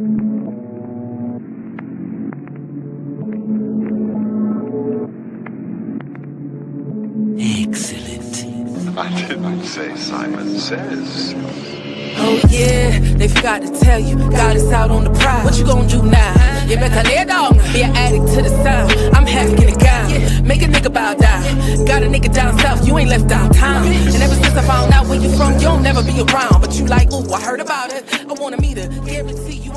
Excellent. I didn't say Simon Says. Oh yeah, they forgot to tell you, got us out on the prowl. What you gonna do now? You better lay it down, be an addict to the sound. I'm half in a gown, make a nigga bow down. Got a nigga down south, you ain't left downtown. And ever since I found out where you from, you don't never be around. But you like, ooh, I heard about it, I wanted me to guarantee you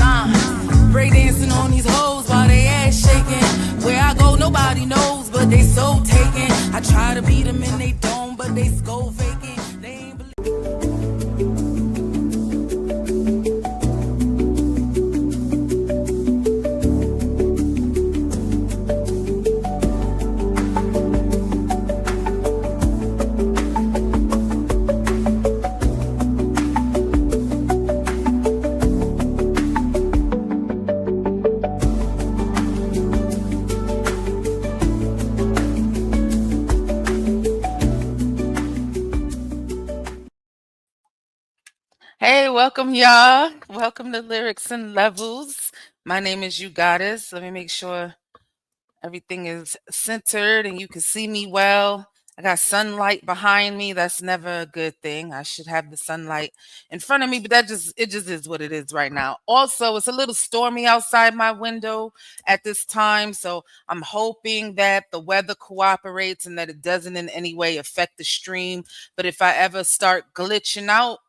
I'm a breakdancing on these hoes while they ass shaking. Where I go, nobody knows, but they so taken. I try to beat them and they don't, but they skull vacant. They ain't Hey, welcome y'all. Welcome to Lyrics and Levels. My name is UGoddess. Let me make sure everything is centered and you can see me well. I got sunlight behind me. That's never a good thing. I should have the sunlight in front of me, but it just is what it is right now. Also, it's a little stormy outside my window at this time, so I'm hoping that the weather cooperates and that it doesn't in any way affect the stream. But if I ever start glitching out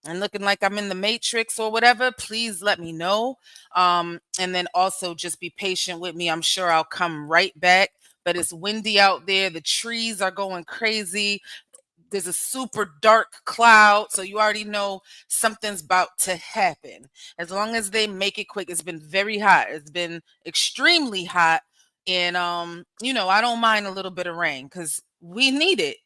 and looking like I'm in the Matrix or whatever, please let me know. And then also just be patient with me. I'm sure I'll come right back. But it's windy out there. The trees are going crazy. There's a super dark cloud. So you already know something's about to happen. As long as they make it quick. It's been very hot. It's been extremely hot. And I don't mind a little bit of rain because we need it.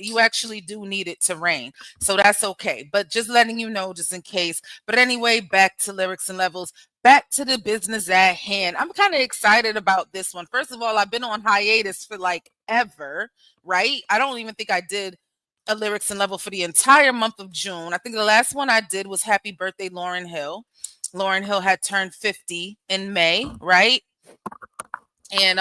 You actually do need it to rain. So that's okay. But just letting you know, just in case. But anyway, back to Lyrics and Levels. Back to the business at hand. I'm kind of excited about this one. First of all, I've been on hiatus for like ever, right? I don't even think I did a Lyrics and Level for the entire month of June. I think the last one I did was Happy Birthday, Lauryn Hill. Lauryn Hill had turned 50 in May, right? And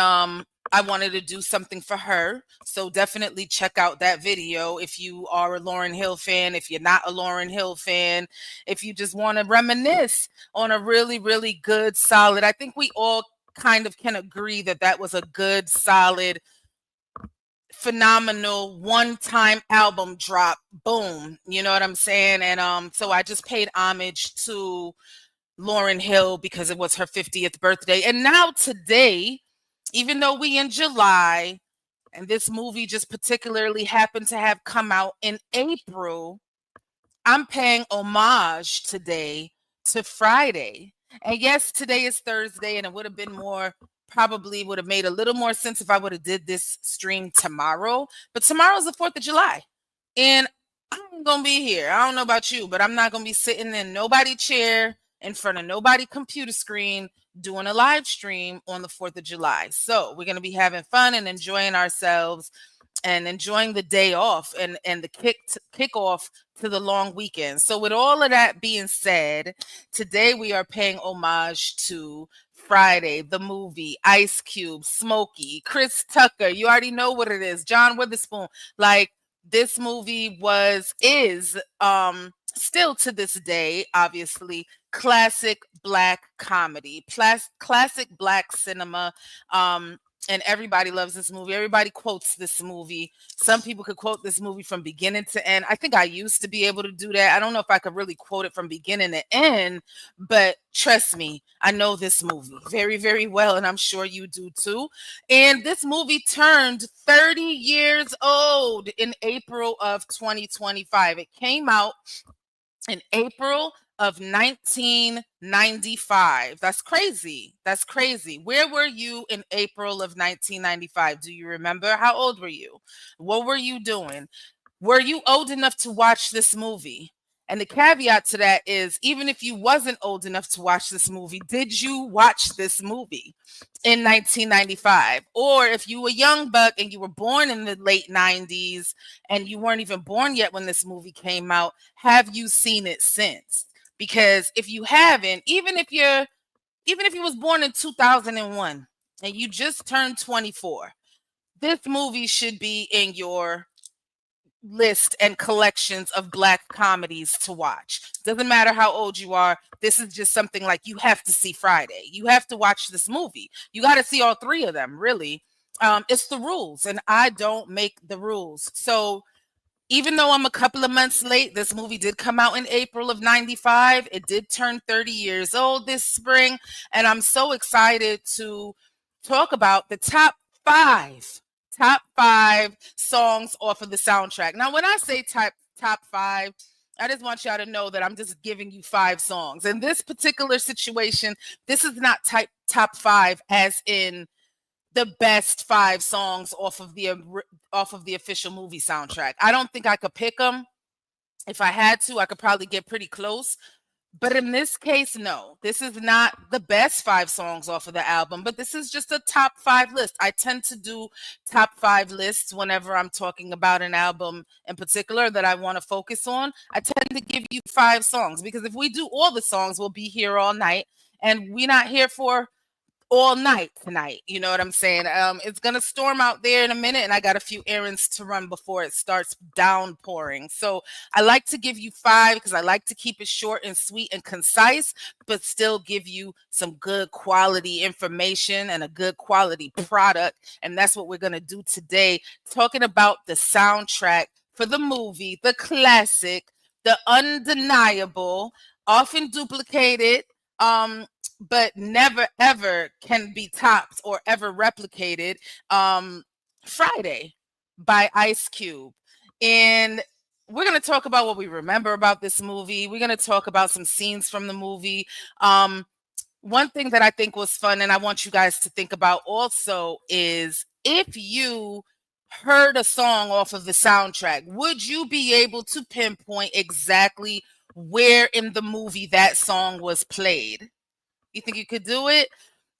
I wanted to do something for her. So definitely check out that video if you are a Lauryn Hill fan, if you're not a Lauryn Hill fan, if you just want to reminisce on a really, really good, solid. I think we all kind of can agree that that was a good, solid, phenomenal one-time album drop. Boom. You know what I'm saying? And so I just paid homage to Lauryn Hill because it was her 50th birthday. And now today, even though we in July and this movie just particularly happened to have come out in April, I'm paying homage today to Friday. And yes, today is Thursday, and it would have been probably would have made a little more sense if I would have did this stream tomorrow. But tomorrow's the 4th of July. And I'm going to be here. I don't know about you, but I'm not going to be sitting in nobody's chair in front of nobody computer screen doing a live stream on the 4th of July. So we're going to be having fun and enjoying ourselves and enjoying the day off and the kickoff to the long weekend. So with all of that being said, today we are paying homage to Friday, the movie, Ice Cube, Smokey, Chris Tucker. You already know what it is. John Witherspoon. Like, this movie is still to this day, obviously, classic Black comedy, classic Black cinema. And everybody loves this movie. Everybody quotes this movie. Some people could quote this movie from beginning to end. I think I used to be able to do that. I don't know if I could really quote it from beginning to end, but trust me, I know this movie very, very well, and I'm sure you do too. And this movie turned 30 years old in April of 2025. It came out in April of 1995. That's crazy. That's crazy. Where were you in April of 1995? Do you remember? How old were you? What were you doing? Were you old enough to watch this movie? And the caveat to that is, even if you wasn't old enough to watch this movie, did you watch this movie in 1995? Or if you were young buck and you were born in the late 90s and you weren't even born yet when this movie came out, have you seen it since? Because if you haven't, even if you was born in 2001 and you just turned 24, this movie should be in your list and collections of black comedies to watch. Doesn't matter how old you are. This is just something like you have to see Friday. You have to watch this movie. You got to see all three of them, really. It's the rules, and I don't make the rules. So even though I'm a couple of months late, this movie did come out in April of 95. It did turn 30 years old this spring, and I'm so excited to talk about the top five songs off of the soundtrack. Now, when I say top five, I just want y'all to know that I'm just giving you 5 songs. In this particular situation, this is not top 5 as in the best 5 songs off of the official movie soundtrack. I don't think I could pick them. If I had to, I could probably get pretty close. But in this case, no, this is not the best 5 songs off of the album, but this is just a top 5 list. I tend to do top 5 lists whenever I'm talking about an album in particular that I want to focus on. I tend to give you 5 songs because if we do all the songs, we'll be here all night, and we're not here for all night tonight. You know what I'm saying? It's gonna storm out there in a minute, and I got a few errands to run before it starts downpouring. So I like to give you 5 because I like to keep it short and sweet and concise, but still give you some good quality information and a good quality product. And that's what we're gonna do today, talking about the soundtrack for the movie, the classic, the undeniable, often duplicated, but never ever can be topped or ever replicated. Friday by Ice Cube. And we're going to talk about what we remember about this movie. We're going to talk about some scenes from the movie. One thing that I think was fun, and I want you guys to think about also, is if you heard a song off of the soundtrack, would you be able to pinpoint exactly where in the movie that song was played? You think you could do it?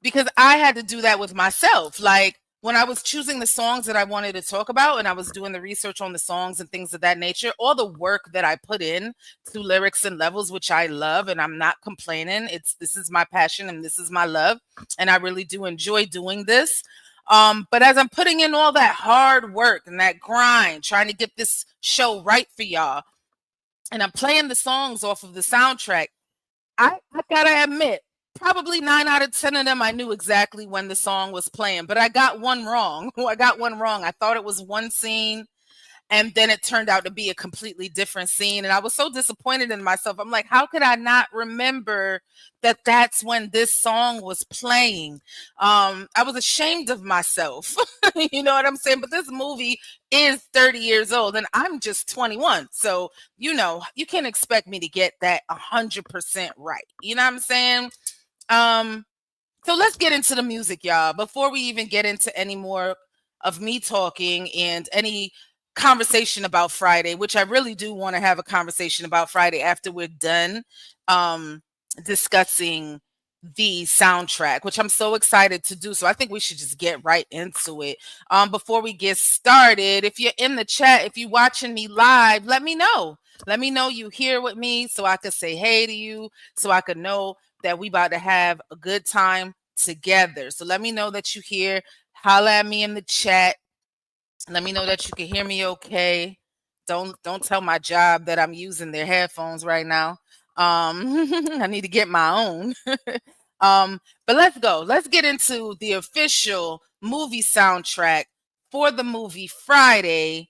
Because I had to do that with myself. Like when I was choosing the songs that I wanted to talk about and I was doing the research on the songs and things of that nature, all the work that I put in to lyrics and levels, which I love, and I'm not complaining. This is my passion and this is my love, and I really do enjoy doing this. But as I'm putting in all that hard work and that grind, trying to get this show right for y'all, and I'm playing the songs off of the soundtrack, I gotta admit, probably 9 out of 10 of them, I knew exactly when the song was playing, but I got one wrong. I got one wrong. I thought it was one scene, and then it turned out to be a completely different scene. And I was so disappointed in myself. I'm like, how could I not remember that that's when this song was playing? I was ashamed of myself. You know what I'm saying? But this movie is 30 years old and I'm just 21. So, you know, you can't expect me to get that 100% right. You know what I'm saying? So let's get into the music, y'all. Before we even get into any more of me talking and any conversation about Friday, which I really do want to have a conversation about Friday after we're done discussing the soundtrack, which I'm so excited to do. So I think we should just get right into it. Before we get started, if you're in the chat, if you're watching me live, let me know. Let me know you here with me so I could say hey to you, so I could know that we about to have a good time together. So let me know that you here. Holla at me in the chat. Let me know that you can hear me okay. Don't tell my job that I'm using their headphones right now. I need to get my own. But let's go. Let's get into the official movie soundtrack for the movie Friday.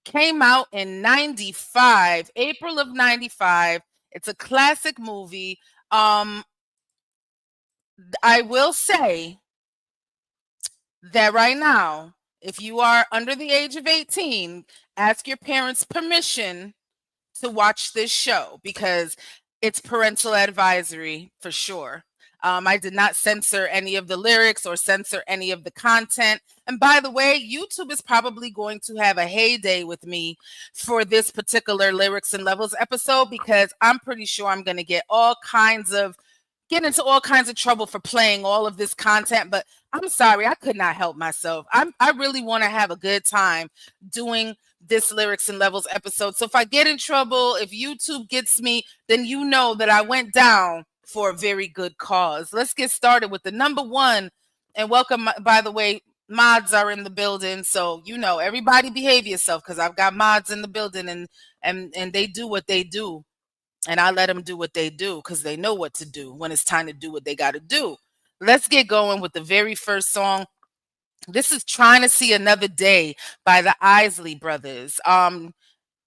Came out in 95, April of 95. It's a classic movie. I will say that right now, if you are under the age of 18, ask your parents' permission to watch this show, because it's parental advisory for sure. I did not censor any of the lyrics or censor any of the content. And by the way, YouTube is probably going to have a heyday with me for this particular Lyrics and Levels episode, because I'm pretty sure I'm going to get into all kinds of trouble for playing all of this content. But I'm sorry, I could not help myself. I really want to have a good time doing this Lyrics and Levels episode. So if I get in trouble, if YouTube gets me, then you know that I went down for a very good cause. Let's get started with the number one. And welcome, by the way, mods are in the building. So, everybody behave yourself, because I've got mods in the building, and they do what they do. And I let them do what they do, because they know what to do when it's time to do what they got to do. Let's get going with the very first song. This is Trying to See Another Day by the Isley Brothers.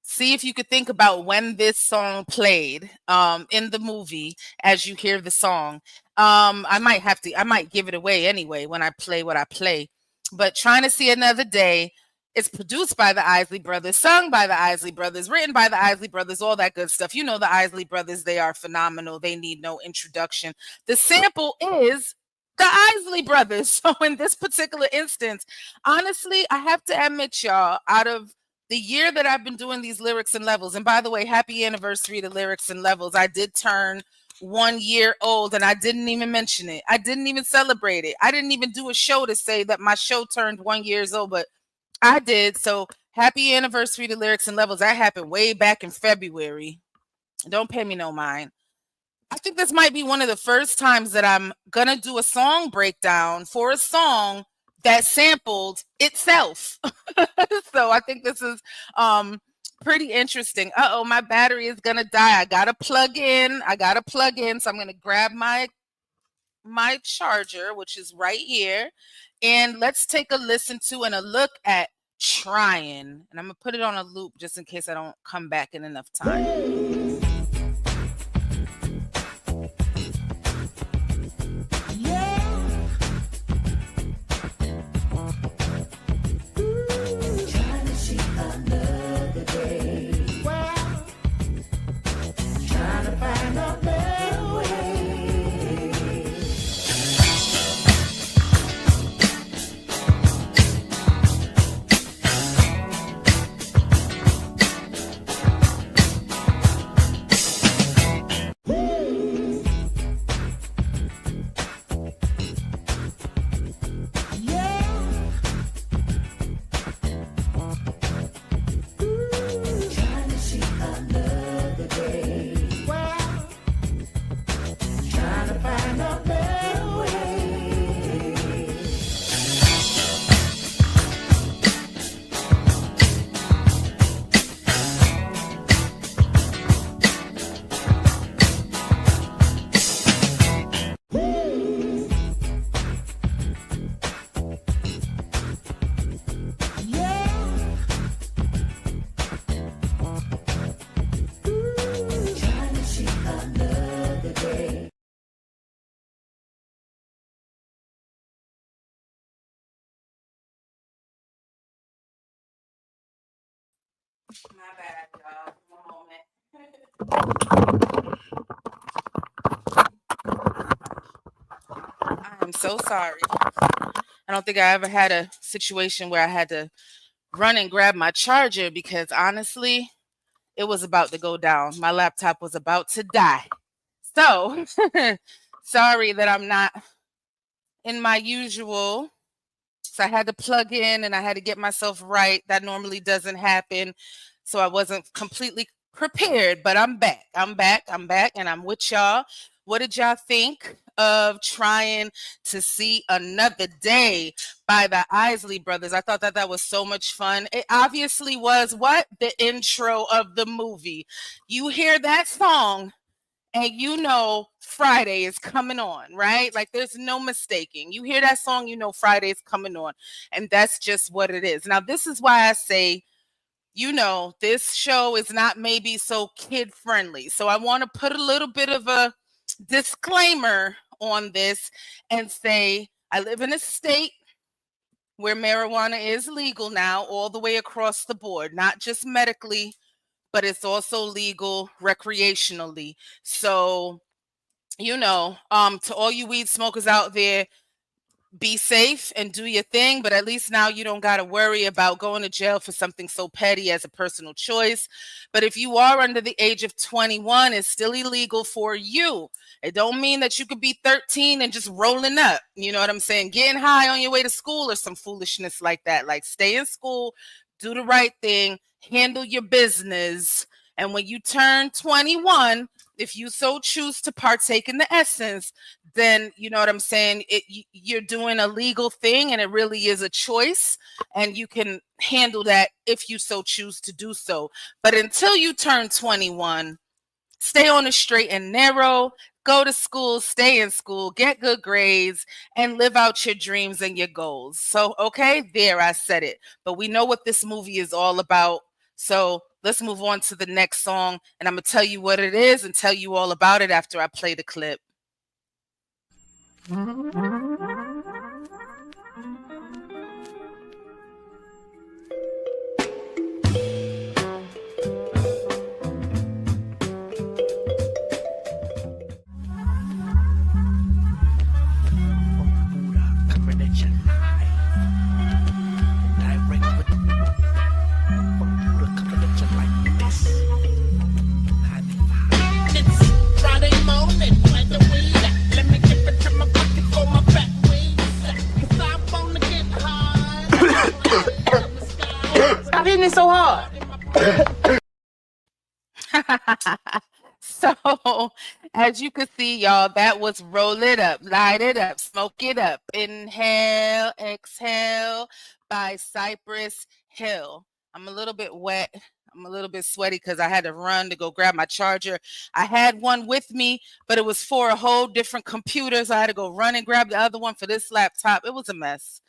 See if you could think about when this song played in the movie as you hear the song. I might give it away anyway when I play what I play. But Trying to See Another Day, it's produced by the Isley Brothers, sung by the Isley Brothers, written by the Isley Brothers, all that good stuff. You know the Isley Brothers, they are phenomenal. They need no introduction. The sample is the Isley Brothers. So in this particular instance, honestly, I have to admit, y'all, out of the year that I've been doing these Lyrics and Levels, and by the way, happy anniversary to Lyrics and Levels. I did turn 1 year old, and I didn't even mention it. I didn't even celebrate it. I didn't even do a show to say that my show turned 1 year old, but I did. So happy anniversary to Lyrics and Levels. That happened way back in February. Don't pay me no mind. I think this might be one of the first times that I'm going to do a song breakdown for a song that sampled itself. So I think this is pretty interesting. Uh-oh, my battery is going to die. I got to plug in. So I'm going to grab my charger, which is right here. And let's take a listen to and a look at Trying. And I'm going to put it on a loop just in case I don't come back in enough time. My bad, y'all. One moment. I am so sorry. I don't think I ever had a situation where I had to run and grab my charger, because honestly, it was about to go down. My laptop was about to die. So, sorry that I'm not in my usual. So I had to plug in and I had to get myself right. That normally doesn't happen. So I wasn't completely prepared, but I'm back. I'm back, and I'm with y'all. What did y'all think of Trying to See Another Day by the Isley Brothers? I thought that was so much fun. It obviously was the intro of the movie. You hear that song, and you know Friday is coming on, right? Like there's no mistaking. You hear that song, you know Friday is coming on. And that's just what it is. Now, this is why I say, this show is not maybe so kid friendly. So I want to put a little bit of a disclaimer on this and say, I live in a state where marijuana is legal now all the way across the board, not just medically, but it's also legal recreationally. So, to all you weed smokers out there, be safe and do your thing, but at least now you don't got to worry about going to jail for something so petty as a personal choice. But if you are under the age of 21, it's still illegal for you. It don't mean that you could be 13 and just rolling up. You know what I'm saying? Getting high on your way to school or some foolishness like that. Like, stay in school, do the right thing, handle your business. And when you turn 21, if you so choose to partake in the essence, then you know what I'm saying, you're doing a legal thing, and it really is a choice, and you can handle that if you so choose to do so. But until you turn 21, stay on the straight and narrow, go to school, stay in school, get good grades, and live out your dreams and your goals. So, okay, there, I said it. But we know what this movie is all about. So let's move on to the next song, and I'm going to tell you what it is and tell you all about it after I play the clip. Stop hitting it so hard. So, as you can see, y'all, that was Roll It Up, Light It Up, Smoke It Up, Inhale, Exhale by Cypress Hill. I'm a little bit wet. I'm a little bit sweaty because I had to run to go grab my charger. I had one with me, but it was for a whole different computer, so I had to go run and grab the other one for this laptop. It was a mess.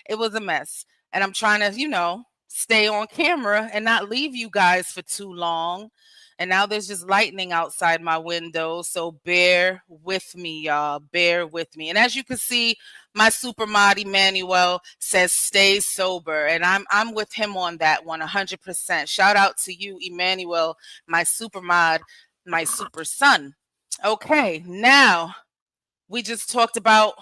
It was a mess. And I'm trying to, stay on camera and not leave you guys for too long. And now there's just lightning outside my window. So bear with me, y'all. Bear with me. And as you can see, my super mod Emmanuel says stay sober. And I'm with him on that one 100%. Shout out to you, Emmanuel, my super mod, my super son. Okay, now we just talked about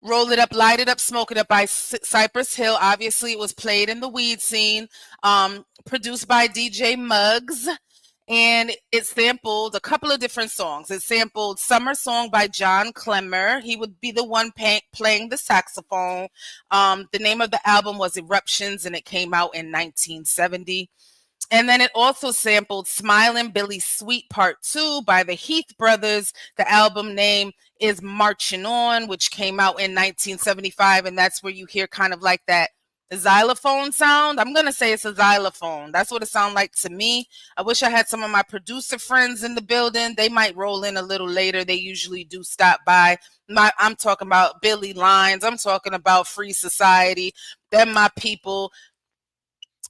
Roll It Up, Light It Up, Smoke It Up by Cypress Hill. Obviously, it was played in the weed scene, produced by DJ Muggs, and it sampled a couple of different songs. It sampled Summer Song by John Clemmer. He would be the one playing the saxophone. The name of the album was Eruptions, and it came out in 1970. And then it also sampled Smilin' Billy Sweet Part 2 by the Heath Brothers. The album name is Marching On, which came out in 1975. And that's where you hear kind of like that xylophone sound. I'm going to say it's a xylophone. That's what it sounds like to me. I wish I had some of my producer friends in the building. They might roll in a little later. They usually do stop by. I'm talking about Billy Lines. I'm talking about Free Society. Them my people.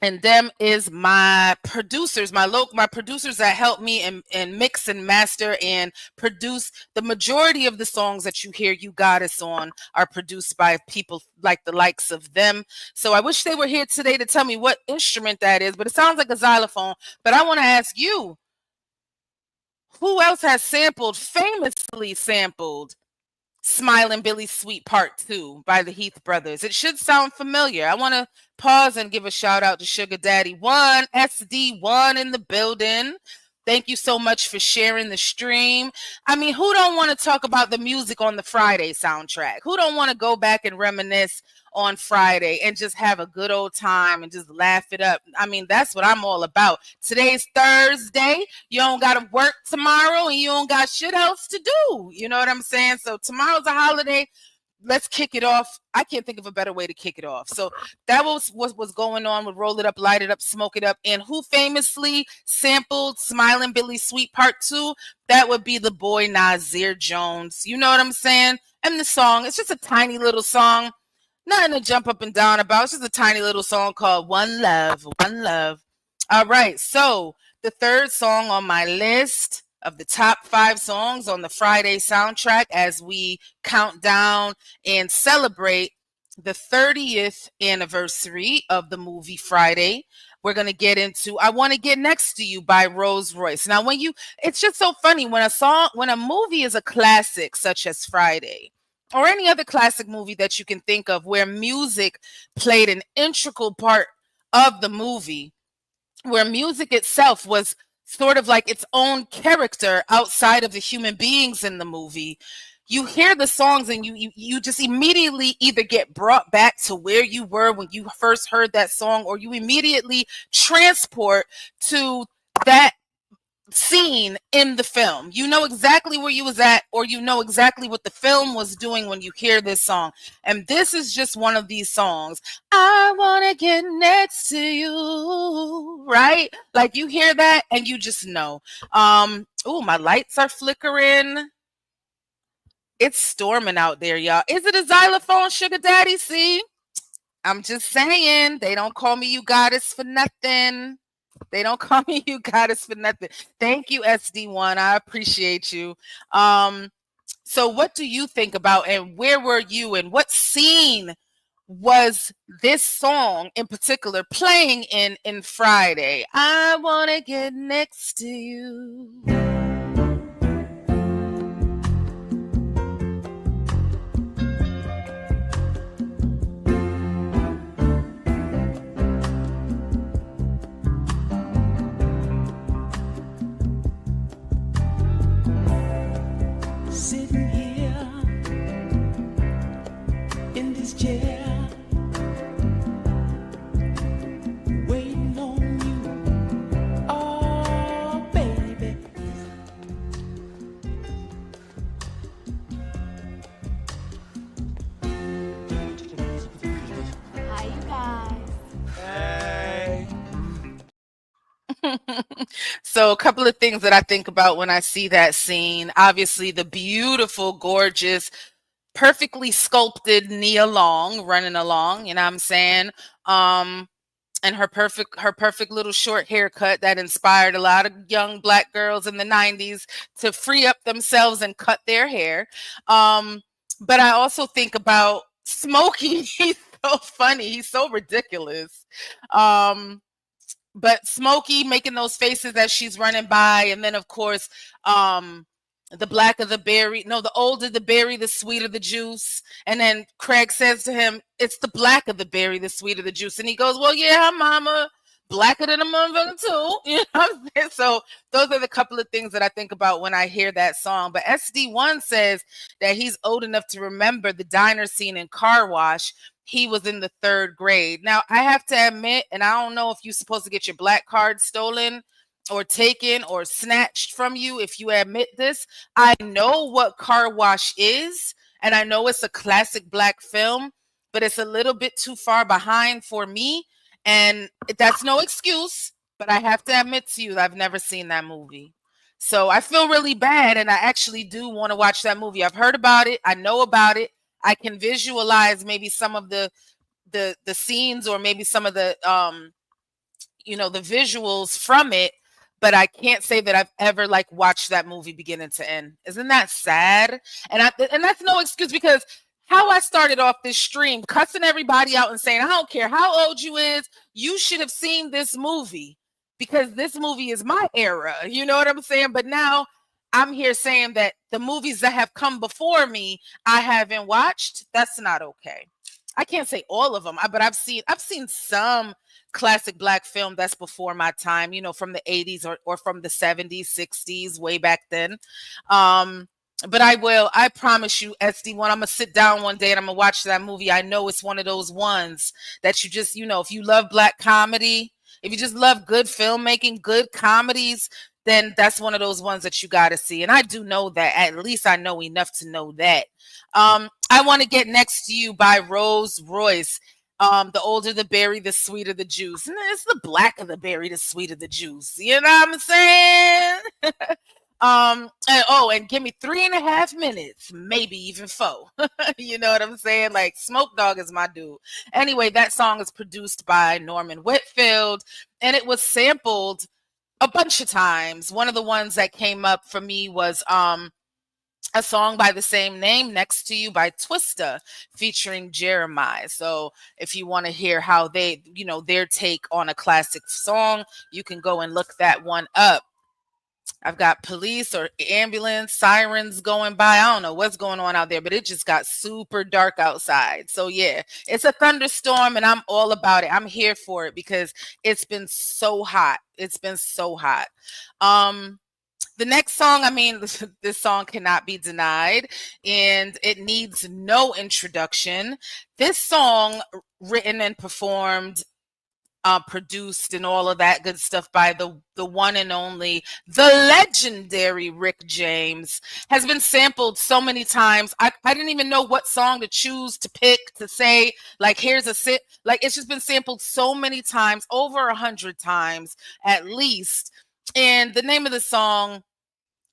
And them is my producers, my producers that help me and mix and master and produce. The majority of the songs that you hear UGoddess on are produced by people like the likes of them. So I wish they were here today to tell me what instrument that is, but it sounds like a xylophone. But I want to ask you, who else has famously sampled Smilin' Billy Sweet Part 2 by the Heath Brothers? It should sound familiar. I want to pause and give a shout out to Sugar Daddy 1, SD1 in the building. Thank you so much for sharing the stream. I mean, who don't want to talk about the music on the Friday soundtrack? Who don't want to go back and reminisce on Friday and just have a good old time and just laugh it up? I mean, that's what I'm all about. Today's Thursday. You don't got to work tomorrow and you don't got shit else to do. You know what I'm saying? So tomorrow's a holiday. Let's kick it off. I can't think of a better way to kick it off. So that was what was going on with Roll It Up, Light It Up, Smoke It Up. And who famously sampled Smilin' Billy Sweet Part 2? That would be the boy Nasir Jones. You know what I'm saying? And the song, it's just a tiny little song. Nothing to jump up and down about. It's just a tiny little song called One Love, One Love. All right. So the third song on my list of the top 5 songs on the Friday soundtrack as we count down and celebrate the 30th anniversary of the movie Friday we're going to get into I Want to Get Next to You by Rose Royce. Now, it's just so funny when a movie is a classic, such as Friday, or any other classic movie that you can think of where music played an integral part of the movie, where music itself was sort of like its own character outside of the human beings in the movie. You hear the songs and you just immediately either get brought back to where you were when you first heard that song, or you immediately transport to that scene in the film. You know exactly where you was at, or you know exactly what the film was doing when you hear this song. And this is just one of these songs. I want to get next to you, right? Like you hear that and you just know. Oh, my lights are flickering. It's storming out there, y'all. Is it a xylophone, Sugar Daddy? See, I'm just saying, they don't call me UGoddess for nothing. They don't call me UGoddess for nothing. Thank you, SD1. I appreciate you. So what do you think about, and where were you, and what scene was this song in particular playing in Friday? I want to get next to you. Sitting here in this chair, waiting on you, oh baby. Hi, you guys. Hey. So a couple of things that I think about when I see that scene. Obviously, the beautiful, gorgeous, perfectly sculpted Nia Long running along, you know what I'm saying? And her perfect little short haircut that inspired a lot of young Black girls in the 90s to free up themselves and cut their hair. But I also think about Smokey. He's so funny. He's so ridiculous. But Smokey making those faces as she's running by, and then of course, the blacker the berry, no, the older the berry, the sweeter the juice. And then Craig says to him, "It's the blacker the berry, the sweeter the juice." And he goes, "Well, yeah, mama, blacker than a motherfucker too." You know what I'm saying? So those are the couple of things that I think about when I hear that song. But SD1 says that he's old enough to remember the diner scene in Car Wash. He was in the 3rd grade. Now, I have to admit, and I don't know if you're supposed to get your black card stolen or taken or snatched from you if you admit this. I know what Car Wash is, and I know it's a classic Black film, but it's a little bit too far behind for me. And that's no excuse, but I have to admit to you that I've never seen that movie. So I feel really bad, and I actually do want to watch that movie. I've heard about it. I know about it. I can visualize maybe some of the scenes, or maybe some of the the visuals from it, but I can't say that I've ever like watched that movie beginning to end. Isn't that sad? And that's no excuse, because how I started off this stream cussing everybody out and saying, I don't care how old you is, you should have seen this movie, because this movie is my era. You know what I'm saying? But now I'm here saying that the movies that have come before me, I haven't watched. That's not okay. I can't say all of them, but I've seen some classic Black film that's before my time, from the 80s or from the 70s, 60s, way back then. But I promise you, SD1, I'm gonna sit down one day and I'm gonna watch that movie. I know it's one of those ones that you just, if you love Black comedy, if you just love good filmmaking, good comedies, then that's one of those ones that you got to see. And I do know that. At least I know enough to know that. I Want to Get Next to You by Rose Royce. The older the berry, the sweeter the juice. And it's the blacker the berry, the sweeter the juice. You know what I'm saying? And give me 3.5 minutes, maybe even 4. You know what I'm saying? Like, Smoke Dogg is my dude. Anyway, that song is produced by Norman Whitfield, and it was sampled a bunch of times. One of the ones that came up for me was a song by the same name, Next to You by Twista, featuring Jeremiah. So if you want to hear how they, their take on a classic song, you can go and look that one up. I've got police or ambulance sirens going by. I don't know what's going on out there, but it just got super dark outside. So yeah, it's a thunderstorm and I'm all about it. I'm here for it because it's been so hot. It's been so hot. The next song, I mean, this song cannot be denied and it needs no introduction. This song, written and performed, produced and all of that good stuff by the one and only, the legendary Rick James, has been sampled so many times. I didn't even know what song to choose to pick to say, like, here's a sit. Like, it's just been sampled so many times, over 100 times at least. And the name of the song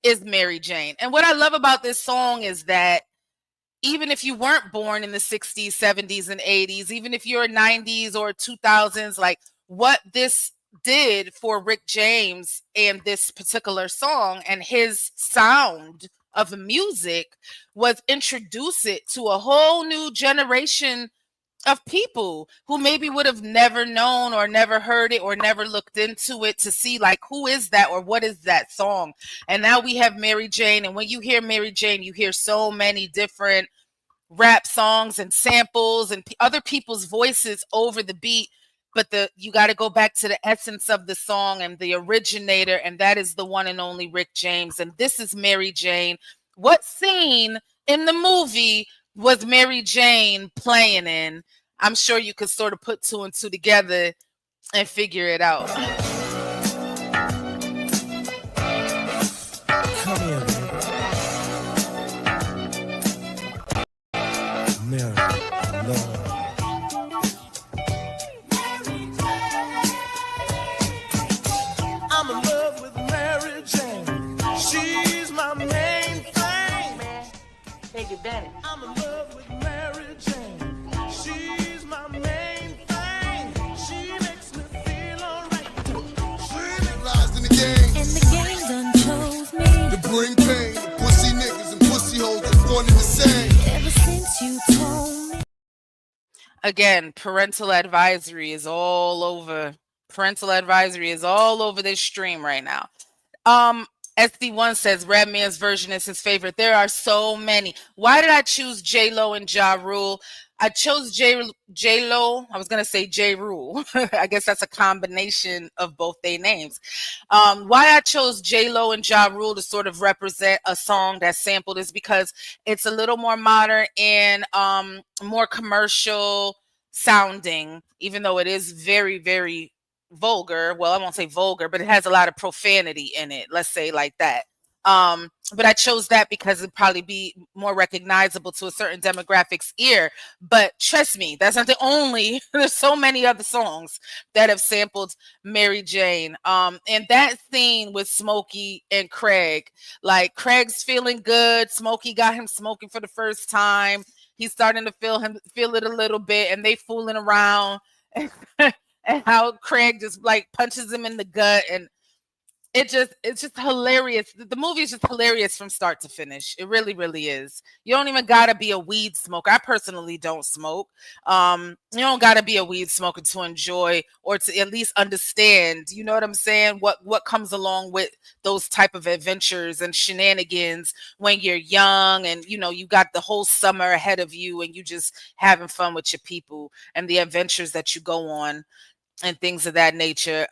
is Mary Jane. And what I love about this song is that even if you weren't born in the 60s, 70s, and 80s, even if you're 90s or 2000s, like what this did for Rick James and this particular song and his sound of music was introduce it to a whole new generation of people who maybe would have never known or never heard it or never looked into it to see, like, who is that or what is that song. And now we have Mary Jane, and when you hear Mary Jane, you hear so many different rap songs and samples and other people's voices over the beat, but you got to go back to the essence of the song and the originator, and that is the one and only Rick James. And this is Mary Jane. What scene in the movie was Mary Jane playing in? I'm sure you could sort of put two and two together and figure it out. Come here, baby. Mary, love. I'm in love with Mary Jane. She's my main thing. Take advantage. I'm in love with Mary Jane. She's my main thing. She makes me feel alright. Lies in the game. And the game done chose me. To bring pain to pussy niggas and pussy hoes that wanted the same. Ever since you told me. Again, parental advisory is all over. Parental advisory is all over this stream right now. SD1 says Redman's version is his favorite. There are so many. Why did I choose J-Lo and Ja Rule? I chose J-Lo. I was going to say J Rule. I guess that's a combination of both their names. Why I chose J-Lo and Ja Rule to sort of represent a song that's sampled is because it's a little more modern and more commercial sounding, even though it is very, very vulgar. Well, I won't say vulgar, but it has a lot of profanity in it. Let's say like that. But I chose that because it'd probably be more recognizable to a certain demographic's ear. But trust me, that's not the only. There's so many other songs that have sampled Mary Jane. And that scene with Smokey and Craig, like Craig's feeling good. Smokey got him smoking for the first time. He's starting to feel it a little bit, and they fooling around. And how Craig just like punches him in the gut, and it's just hilarious. The movie is just hilarious from start to finish. It really, really is. You don't even gotta be a weed smoker. I personally don't smoke. You don't gotta be a weed smoker to enjoy or to at least understand, you know what I'm saying, what comes along with those type of adventures and shenanigans when you're young and you got the whole summer ahead of you and you just having fun with your people and the adventures that you go on and things of that nature.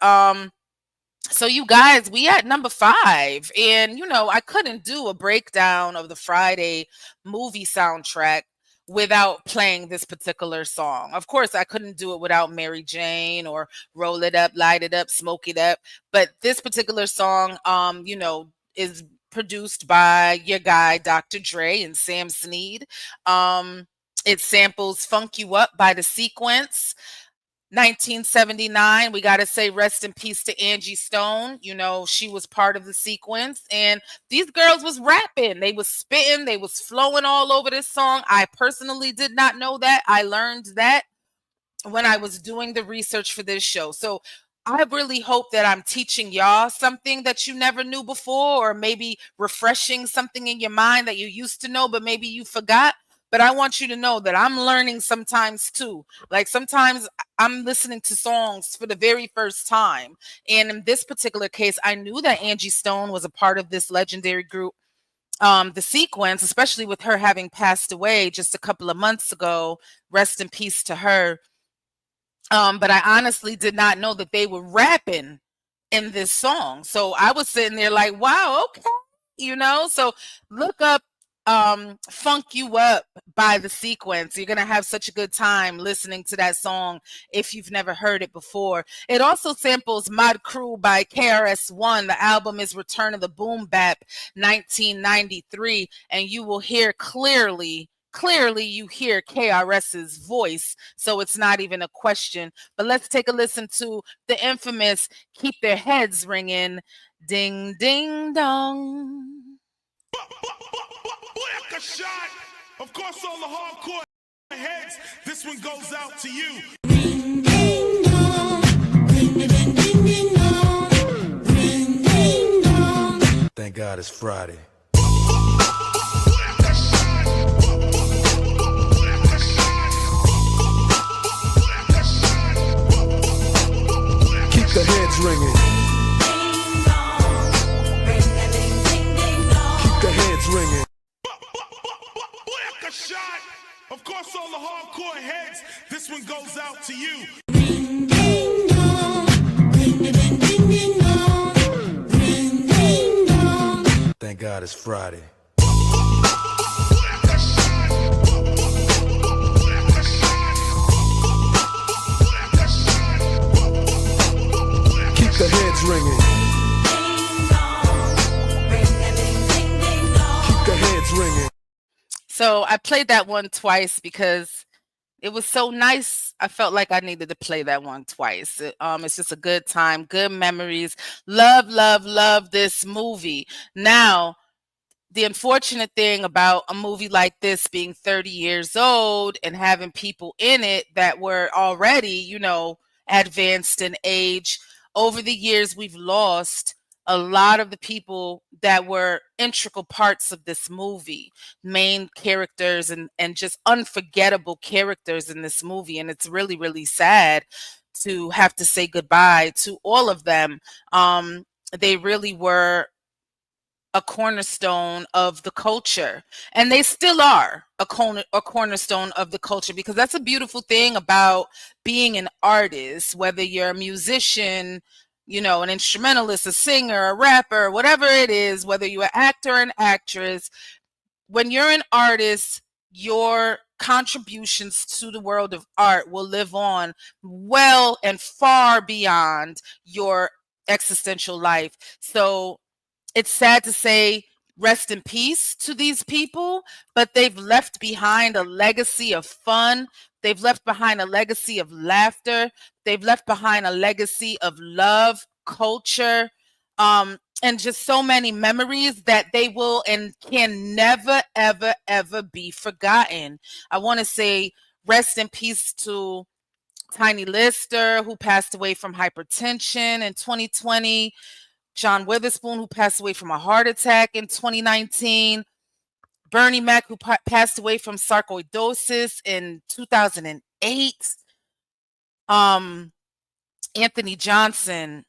So you guys, we at number 5, and I couldn't do a breakdown of the Friday movie soundtrack without playing this particular song. Of course, I couldn't do it without Mary Jane or Roll It Up, Light It Up, Smoke It Up. But this particular song, is produced by your guy, Dr. Dre and Sam Snead. It samples Funk You Up by The Sequence. 1979, we got to say rest in peace to Angie Stone. She was part of The Sequence, and these girls was rapping. They was spitting. They was flowing all over this song. I personally did not know that. I learned that when I was doing the research for this show. So I really hope that I'm teaching y'all something that you never knew before, or maybe refreshing something in your mind that you used to know, but maybe you forgot. But I want you to know that I'm learning sometimes too. Like sometimes I'm listening to songs for the very first time. And in this particular case, I knew that Angie Stone was a part of this legendary group. The sequence, especially with her having passed away just a couple of months ago, rest in peace to her. But I honestly did not know that they were rapping in this song. So I was sitting there like, wow, okay, So look up Funk You Up by The Sequence. You're gonna have such a good time listening to that song if you've never heard it before. It also samples Mod Crew by KRS-One. The album is Return of the Boom Bap 1993, and you will hear clearly you hear KRS's voice, so it's not even a question. But let's take a listen to the infamous Keep Their Heads Ringing, Ding Ding Dong. Black a shot. Of course, all the hardcore heads. This one goes out to you. Ring ding dong, ring ding ding ding dong, ring ding dong. Thank God it's Friday. Keep the heads ringing. Keep the heads ringing. Black a shot. Of course, all the hardcore heads. This one goes out to you. Ring ding dong, ring ding ding ding dong, ring ding dong. Thank God it's Friday. Keep the heads ringing. Keep the heads ringing. So I played that one twice because it was so nice. I felt like I needed to play that one twice. It's just a good time, good memories. Love, love, love this movie. Now, the unfortunate thing about a movie like this being 30 years old and having people in it that were already, advanced in age, over the years we've lost a lot of the people that were integral parts of this movie, main characters and just unforgettable characters in this movie. And it's really, really sad to have to say goodbye to all of them. They really were a cornerstone of the culture, and they still are a cornerstone of the culture, because that's a beautiful thing about being an artist, whether you're a musician, an instrumentalist, a singer, a rapper, whatever it is, whether you're an actor or an actress. When you're an artist, your contributions to the world of art will live on well and far beyond your existential life. So it's sad to say rest in peace to these people, but they've left behind a legacy of fun. They've left behind a legacy of laughter. They've left behind a legacy of love, culture, and just so many memories that they will and can never, ever, ever be forgotten. I want to say rest in peace to Tiny Lister, who passed away from hypertension in 2020. John Witherspoon, who passed away from a heart attack in 2019. Bernie Mac, who passed away from sarcoidosis in 2008. Anthony Johnson,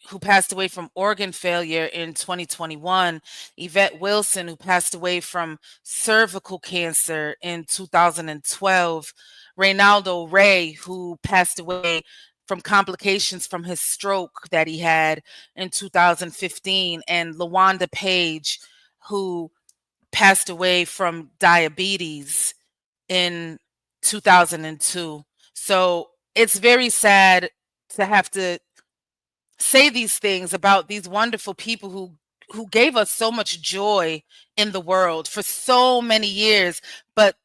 who passed away from organ failure in 2021. Yvette Wilson, who passed away from cervical cancer in 2012. Reynaldo Ray, who passed away from complications from his stroke that he had in 2015, and LaWanda Page, who passed away from diabetes in 2002. So it's very sad to have to say these things about these wonderful people who gave us so much joy in the world for so many years. But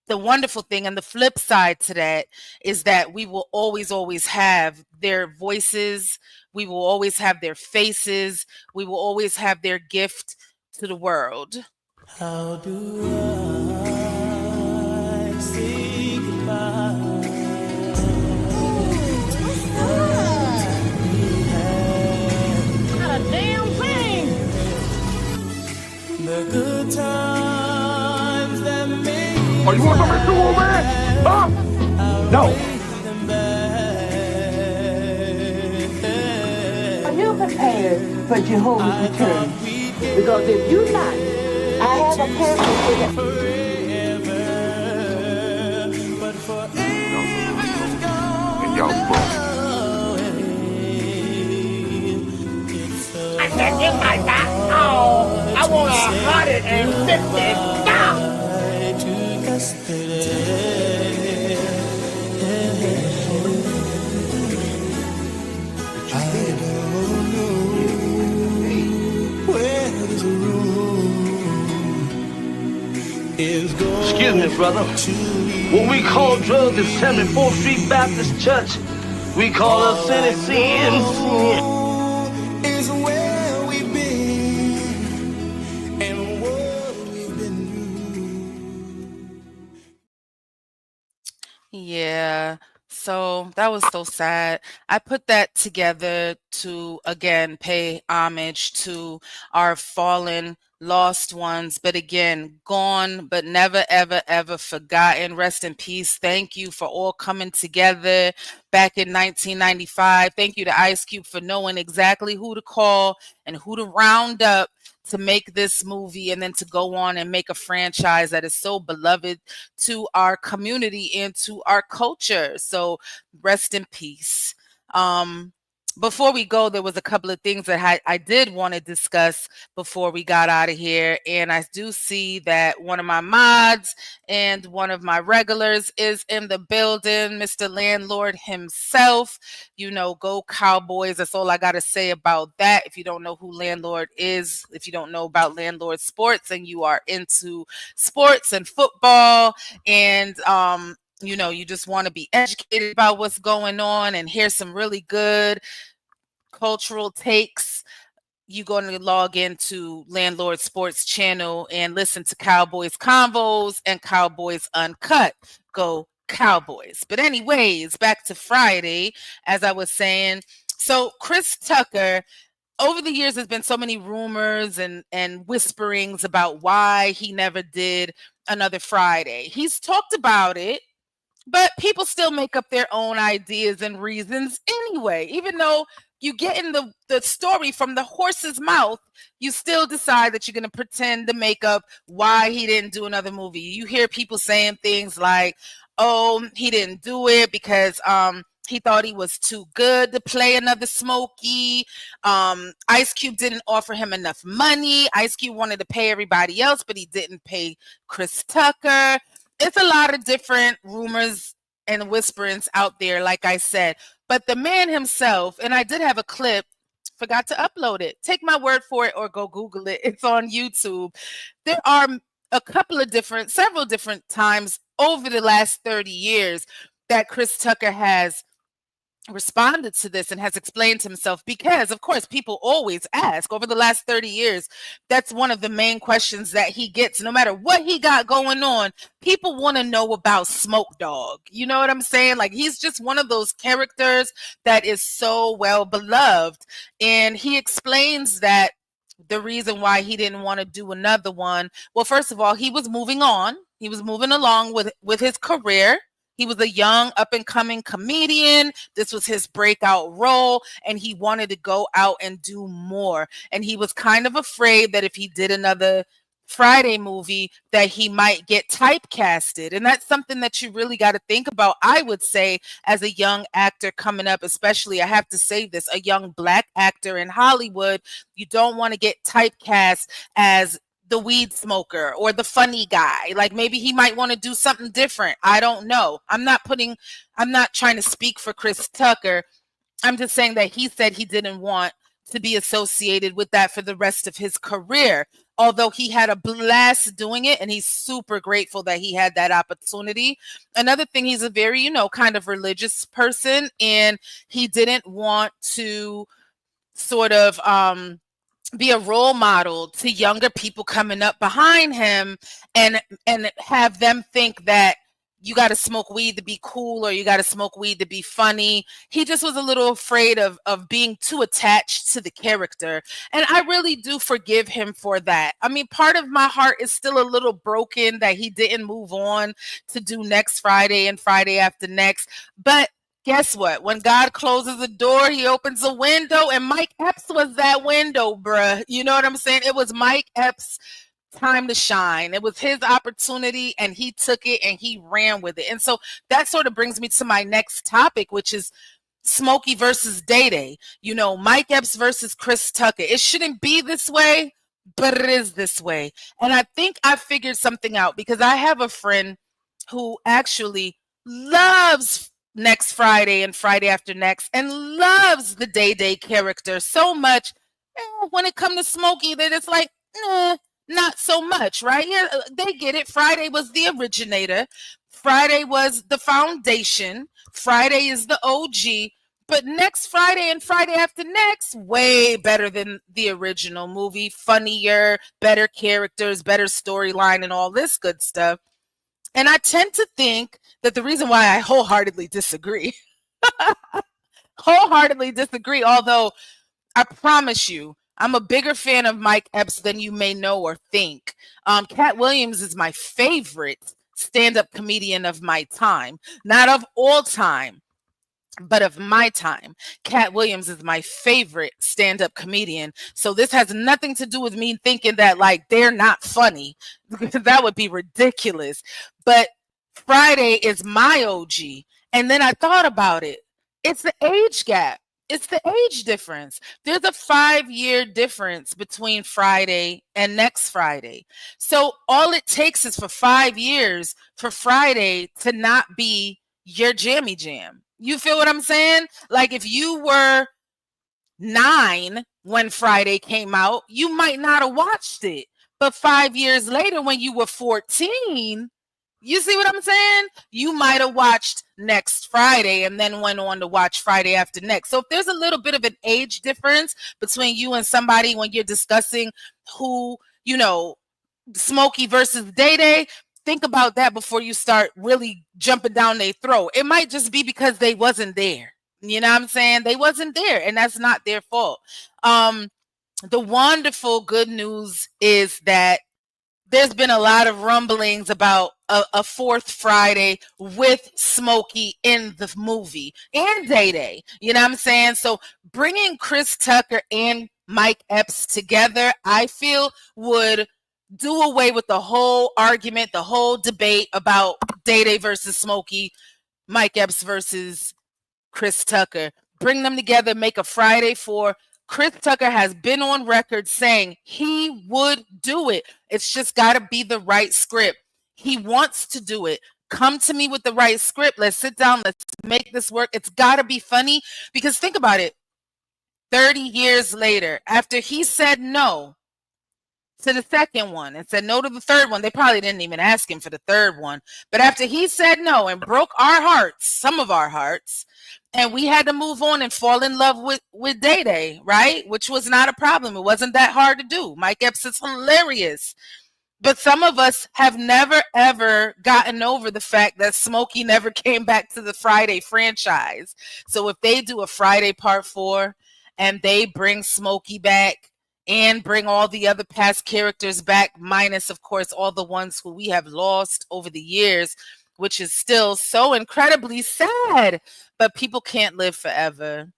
the wonderful thing and the flip side to that is that we will always, always have their voices. We will always have their faces. We will always have their gift to the world. How do I say goodbye? You want something to do, old man? Huh? No. Are you prepared for Jehovah's return? Because if you're not, I have a pamphlet for you. And y'all broke. I said, get my back. Oh, I want 150 stop. Excuse me, brother. What we call drugs at 74th Street Baptist Church, we call us citizens. Is where we've been and what we've been through. Yeah. So that was so sad. I put that together to, again, pay homage to our fallen, lost ones, but again, gone, but never, ever, ever forgotten. Rest in peace. Thank you for all coming together back in 1995. Thank you to Ice Cube for knowing exactly who to call and who to round up to make this movie and then to go on and make a franchise that is so beloved to our community and to our culture. So rest in peace. Before we go, there was a couple of things that I did want to discuss before we got out of here. And I do see that one of my mods and one of my regulars is in the building, Mr. Landlord himself. You know, go Cowboys. That's all I got to say about that. If you don't know who Landlord is, if you don't know about Landlord Sports and you are into sports and football and, you know, you just want to be educated about what's going on and hear some really good cultural takes, you're going to log into Landlord Sports channel and listen to Cowboys Convos and Cowboys Uncut. Go Cowboys. But anyways, back to Friday, as I was saying. So Chris Tucker, over the years, there's been so many rumors and whisperings about why he never did another Friday. He's talked about it, but people still make up their own ideas and reasons anyway. Even though you get in the story from the horse's mouth, you still decide that you're going to pretend to make up why he didn't do another movie. You hear people saying things like, oh, he didn't do it because he thought he was too good to play another Smokey. Ice Cube didn't offer him enough money. Ice Cube wanted to pay everybody else, but he didn't pay Chris Tucker. It's a lot of different rumors and whisperings out there, like I said. But the man himself, and I did have a clip, forgot to upload it. Take my word for it or go Google it. It's on YouTube. There are several different times over the last 30 years that Chris Tucker has responded to this and has explained himself, because of course people always ask over the last 30 years. That's one of the main questions that he gets. No matter what he got going on, people want to know about Smoke Dog. You know what I'm saying? Like, he's just one of those characters that is so well beloved. And he explains that the reason why he didn't want to do another one, well, first of all, he was moving on. He was moving along with his career. He was a young up-and-coming comedian. This was his breakout role, and he wanted to go out and do more. And he was kind of afraid that if he did another Friday movie, that he might get typecasted. And that's something that you really got to think about, I would say, as a young actor coming up, especially, I have to say this, a young Black actor in Hollywood. You don't want to get typecast as the weed smoker or the funny guy. Like, maybe he might want to do something different. I don't know. I'm not trying to speak for Chris Tucker. I'm just saying that he said he didn't want to be associated with that for the rest of his career. Although he had a blast doing it, and he's super grateful that he had that opportunity. Another thing, he's a very, kind of religious person, and he didn't want to sort of be a role model to younger people coming up behind him and have them think that you got to smoke weed to be cool or you got to smoke weed to be funny. He just was a little afraid of being too attached to the character. And I really do forgive him for that. I mean, part of my heart is still a little broken that he didn't move on to do Next Friday and Friday After Next. But guess what? When God closes a door, he opens a window, and Mike Epps was that window, bruh. You know what I'm saying? It was Mike Epps' time to shine. It was his opportunity, and he took it and he ran with it. And so that sort of brings me to my next topic, which is Smokey versus Day Day. You know, Mike Epps versus Chris Tucker. It shouldn't be this way, but it is this way. And I think I figured something out because I have a friend who actually loves Next Friday and Friday After Next and loves the Day Day character so much. When it comes to Smokey, they're just like, not so much, right? Yeah, they get it. Friday was the originator. Friday was the foundation. Friday is the OG. But Next Friday and Friday After Next, way better than the original movie. Funnier, better characters, better storyline, and all this good stuff. And I tend to think that the reason why I wholeheartedly disagree, although I promise you, I'm a bigger fan of Mike Epps than you may know or think. Cat Williams is my favorite stand-up comedian of my time. Not of all time, but of my time. Cat Williams is my favorite stand-up comedian. So this has nothing to do with me thinking that like they're not funny. That would be ridiculous. But Friday is my OG. And then I thought about it. It's the age gap. It's the age difference. There's a 5-year difference between Friday and Next Friday. So all it takes is for 5 years for Friday to not be your jammy jam. You feel what I'm saying? Like if you were 9 when Friday came out, you might not have watched it. But 5 years later, when you were 14, you see what I'm saying? You might have watched Next Friday and then went on to watch Friday After Next. So if there's a little bit of an age difference between you and somebody when you're discussing who, you know, Smokey versus Day Day, think about that before you start really jumping down their throat. It might just be because they wasn't there. You know what I'm saying? They wasn't there, and that's not their fault. The wonderful good news is that there's been a lot of rumblings about a fourth Friday with Smokey in the movie and Day Day. You know what I'm saying? So bringing Chris Tucker and Mike Epps together, I feel would do away with the whole argument, the whole debate about Day Day versus Smokey, Mike Epps versus Chris Tucker. Bring them together, make a Friday 4. Chris Tucker has been on record saying he would do it. It's just got to be the right script. He wants to do it. Come to me with the right script. Let's sit down. Let's make this work. It's got to be funny because think about it. 30 years later, after he said no to the second one and said no to the third one, they probably didn't even ask him for the third one. But after he said no and broke our hearts, some of our hearts, and we had to move on and fall in love with Day Day, right? Which was not a problem. It wasn't that hard to do. Mike Epps is hilarious. But some of us have never, ever gotten over the fact that Smokey never came back to the Friday franchise. So if they do a Friday Part 4 and they bring Smokey back and bring all the other past characters back, minus, of course, all the ones who we have lost over the years, which is still so incredibly sad, but people can't live forever.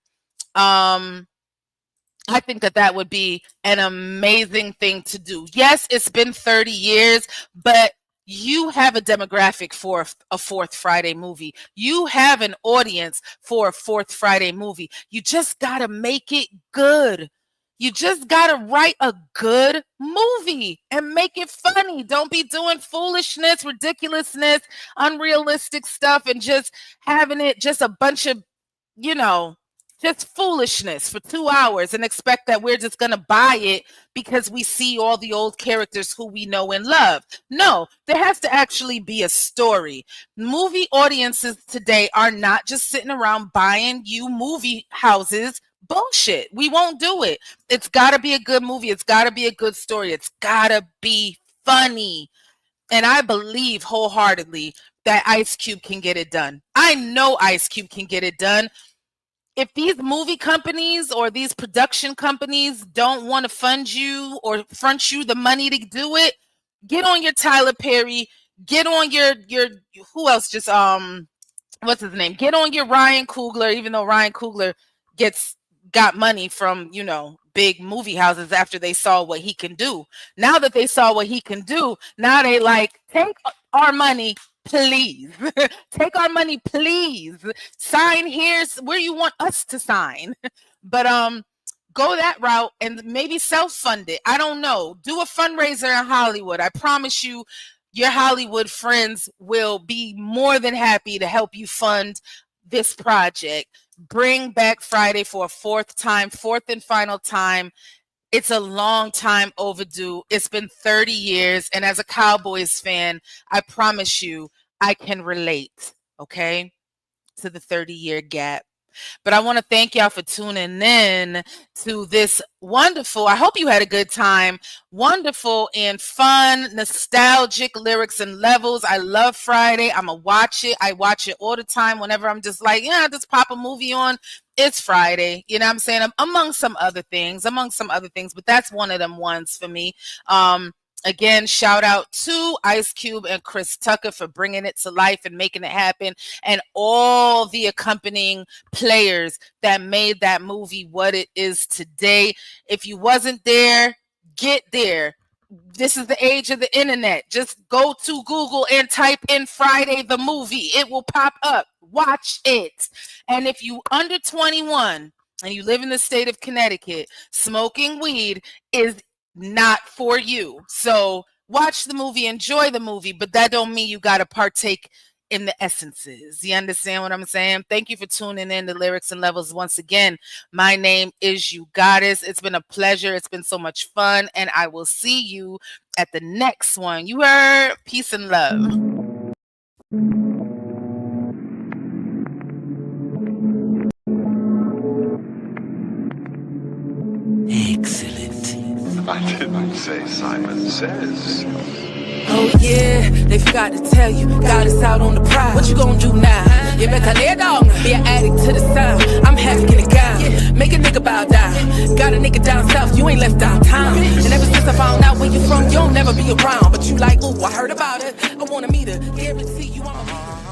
I think that would be an amazing thing to do. Yes, it's been 30 years, but you have a demographic for a fourth Friday movie. You have an audience for a fourth Friday movie. You just got to make it good. You just got to write a good movie and make it funny. Don't be doing foolishness, ridiculousness, unrealistic stuff and just having it just a bunch of, you know, just foolishness for 2 hours and expect that we're just going to buy it because we see all the old characters who we know and love. No, there has to actually be a story. Movie audiences today are not just sitting around buying you movie houses bullshit. We won't do it. It's got to be a good movie. It's got to be a good story. It's got to be funny. And I believe wholeheartedly that Ice Cube can get it done. I know Ice Cube can get it done. If these movie companies or these production companies don't want to fund you or front you the money to do it, get on your Tyler Perry, get on your who else just what's his name? Get on your Ryan Coogler, even though Ryan Coogler got money from, big movie houses after they saw what he can do. Now that they saw what he can do, now they like, take our money, please. Take our money, please. Sign here's where you want us to sign. But go that route and maybe self-fund it. I don't know. Do a fundraiser in Hollywood. I promise you, your Hollywood friends will be more than happy to help you fund this project. Bring back Friday for a fourth and final time. It's a long time overdue. It's been 30 years. And as a Cowboys fan, I promise you, I can relate, okay, to the 30-year gap. But I want to thank y'all for tuning in to this wonderful, I hope you had a good time, wonderful and fun, nostalgic lyrics and levels. I love Friday. I'm going to watch it. I watch it all the time whenever I'm just like, just pop a movie on. It's Friday. You know what I'm saying? Among some other things, but that's one of them ones for me. Again, shout out to Ice Cube and Chris Tucker for bringing it to life and making it happen, and all the accompanying players that made that movie what it is today. If you wasn't there, get there. This is the age of the internet. Just go to Google and type in Friday the movie. It will pop up. Watch it. And if you under 21 and you live in the state of Connecticut, smoking weed is not for you. So watch the movie, enjoy the movie, but that don't mean you got to partake in the essences. You understand what I'm saying? Thank you for tuning in to Lyrics and Levels once again. My name is UGoddess. It's been a pleasure. It's been so much fun, and I will see you at the next one. You heard? Peace and love. Excellent. I didn't say Simon Says. Oh yeah, they forgot to tell you, got us out on the prize. What you gonna do now? You better lay it down, be an addict to the sound. I'm having a gown, make a nigga bow down. Got a nigga down south, you ain't left downtown. And ever since I found out where you from, you'll never be around. But you like, ooh, I heard about it, I wanna meet her, guarantee you I'm a